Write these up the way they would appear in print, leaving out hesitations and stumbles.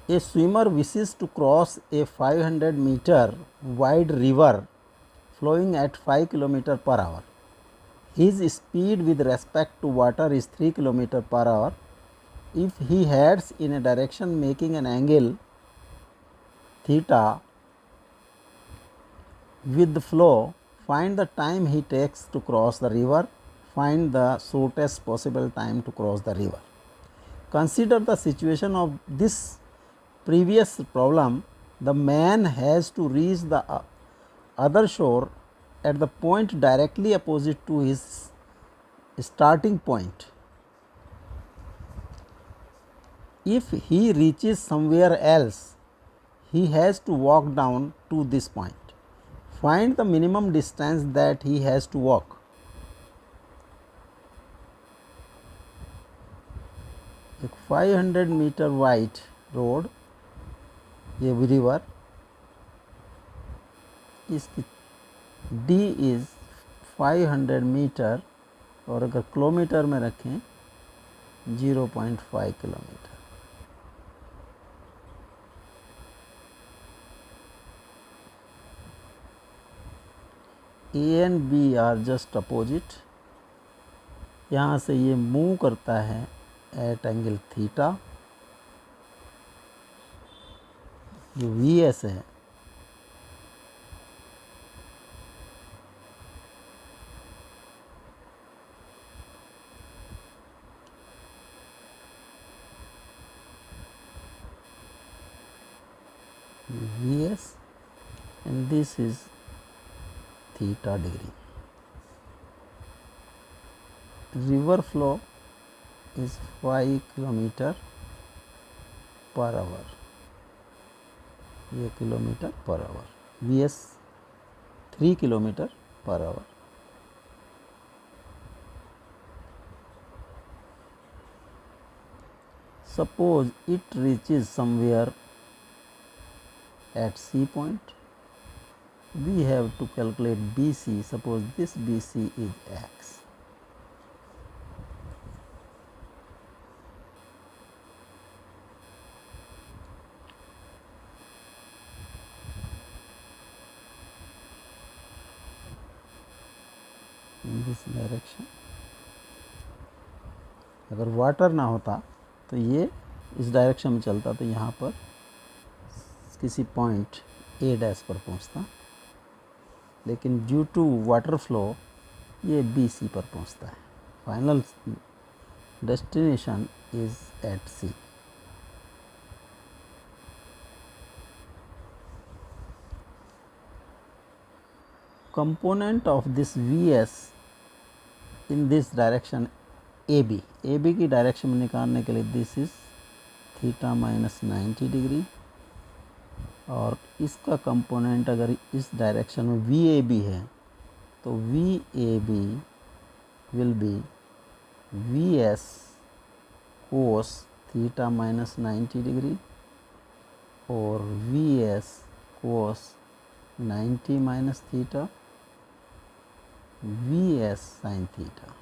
A swimmer wishes to cross a 500-meter wide river flowing at 5 km per hour. His speed with respect to water is 3 km per hour. If he heads in a direction making an angle theta with the flow, find the time he takes to cross the river. Find the shortest possible time to cross the river. Consider the situation of this previous problem. The man has to reach the other shore at the point directly opposite to his starting point. If he reaches somewhere else, he has to walk down to this point. Find the minimum distance that he has to walk. एक 500 metre wide road, ये river, इसकी D is 500 metre और अगर kilometre में रखें 0.5 kilometre. A and B are just opposite. यहाँ से ये मूव करता है एट एंगल थीटा. जो वी एस है V S and this is theta degree. River flow is 5 km per hour. ये kilometre per hour. V S 3 km per hour. Suppose it reaches somewhere at C point. We have to calculate BC. Suppose this BC is x. In this direction. अगर water ना होता तो ये इस direction में चलता तो यहाँ पर किसी पॉइंट ए डैश पर पहुँचता, लेकिन ड्यू टू वाटर फ्लो ये बी सी पर पहुँचता है. Final destination is at C. Component of this V S in this direction A B. A B की डायरेक्शन में निकालने के लिए this is theta minus 90 degree और इसका कंपोनेंट अगर इस डायरेक्शन में वी ए बी है तो V A B will be V S cos theta minus 90 degree और V S cos 90 minus theta V S sine theta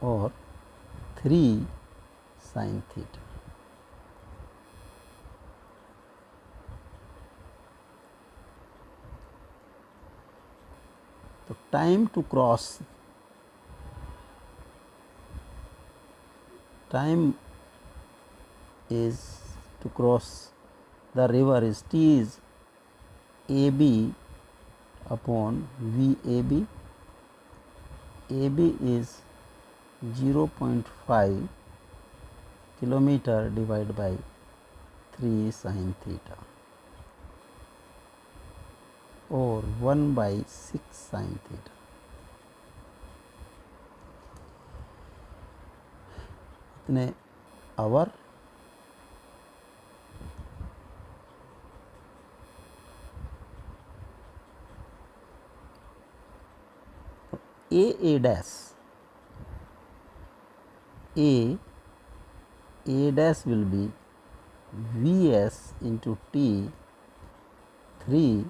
और 3 साइन थीटा. तो time to cross, time is to cross the river is T is AB upon VAB. AB is 0.5 kilometer divided by 3 sin theta और 1/6 sin theta. इतने our A dash A dash will be Vs into T 3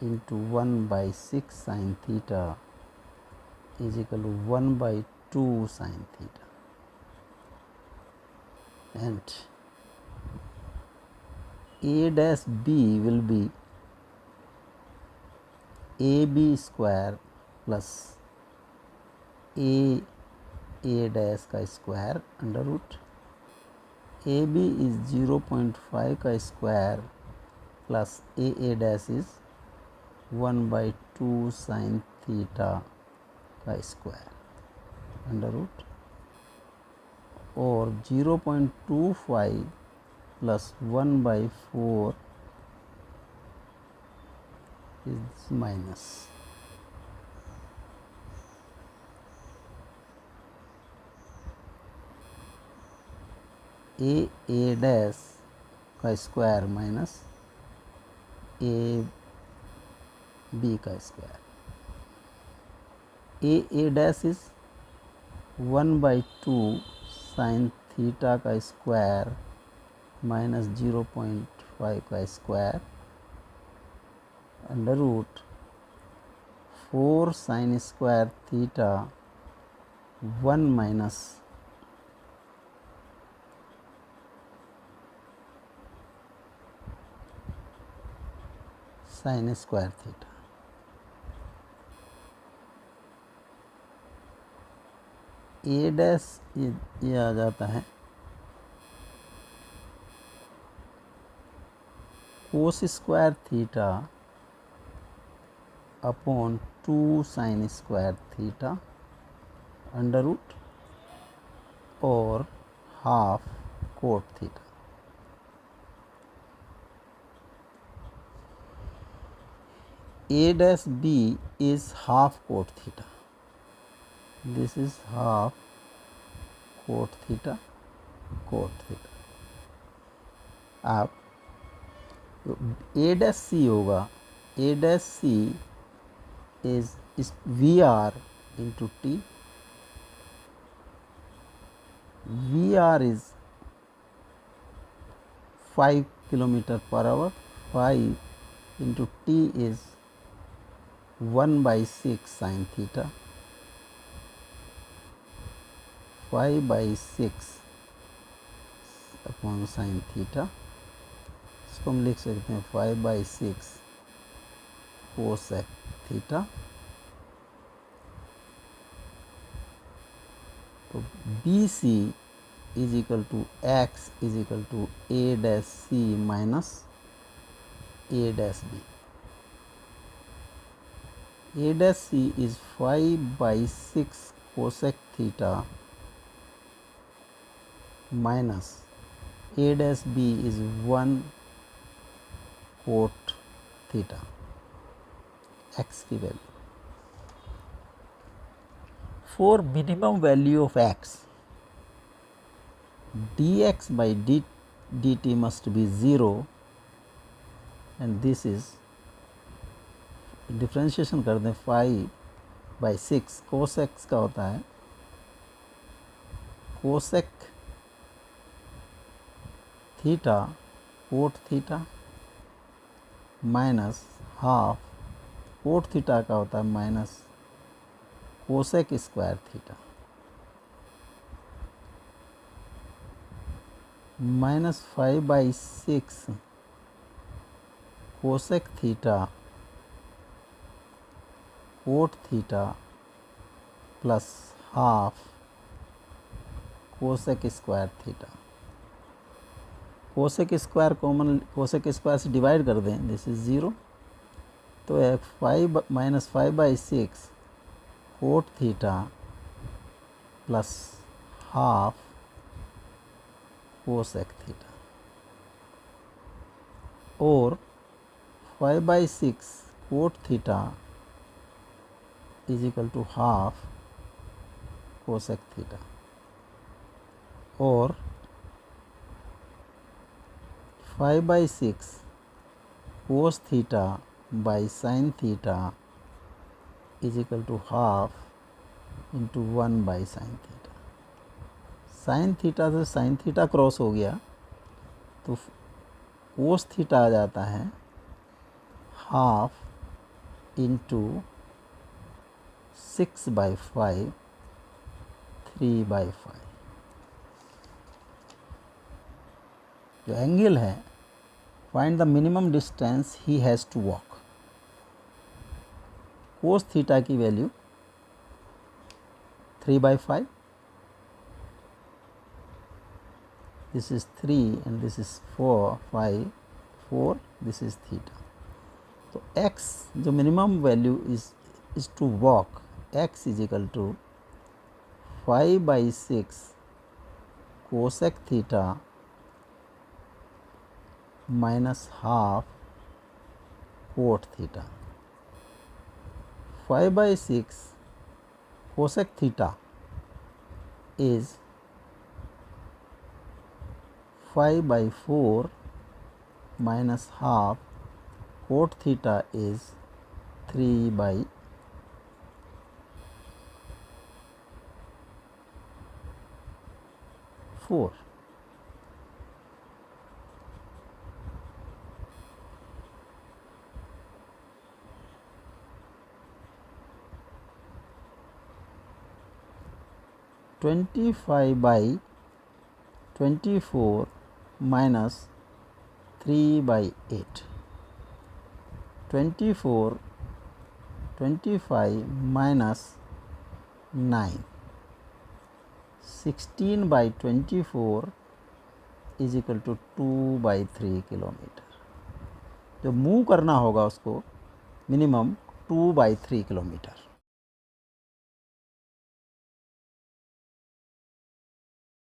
into 1/6 sin theta is equal to 1/2 sin theta. and a dash b will be ab square plus a dash का square under root ab is 0.5 का square plus a dash is 1/2 sine theta का square under root और 0.25 प्लस 1/4 is minus a dash का square minus a b का square a dash is 1/2 sine theta का square minus 0.5 का square under root 4 sine square theta 1 minus sine square theta. A dash ये आ जाता है cos square theta upon 2 sine square theta under root और half cot theta. A dash B is half cot theta. This is half cot theta, cot theta. अब A dash C होगा, A dash C is VR into T. VR is 5 kilometer per hour. 5 into T is 1/6 sin theta. 5/6 upon sine theta, इसको हम लिख सकते हैं 5/6 cosec theta. तो B C is equal to X is equal to A dash C minus A dash B. A dash C is 5/6 cosec theta minus A dash B is 1 cot theta, x की value. For minimum value of x, dx by dt must be 0 and this is differentiation कर दें 5/6 cosec का होता है cosec theta cot theta minus half cot theta का होता है minus cosec square theta minus 5/6 cosec theta cot theta plus half cosec square theta. Cosec square common cosec square से divide कर दें, दिस इज 0। तो 5/6 cot theta plus half cosec theta और 5/6 cot theta is equal to half cosec theta और 5/6 कोस theta by sine theta is equal to half into 1/sin theta. Sine theta से sine theta cross हो गया तो cos theta आ जाता है half into 6/5 3/5। जो angle है, find the minimum distance he has to walk. Cos theta की value 3/5, this is 3 and this is 4, 5, 4, this is theta. तो x जो minimum value is to walk, x is equal to 5/6 cosec theta minus half cot theta. 5/6 cosec theta is 5/4 minus half cot theta is 3/4. (25 by 24 minus 3/8). 24, 25 minus 9, 16/24 is equal to 2/3 kilometre. जो move करना होगा उसको minimum 2/3 kilometre.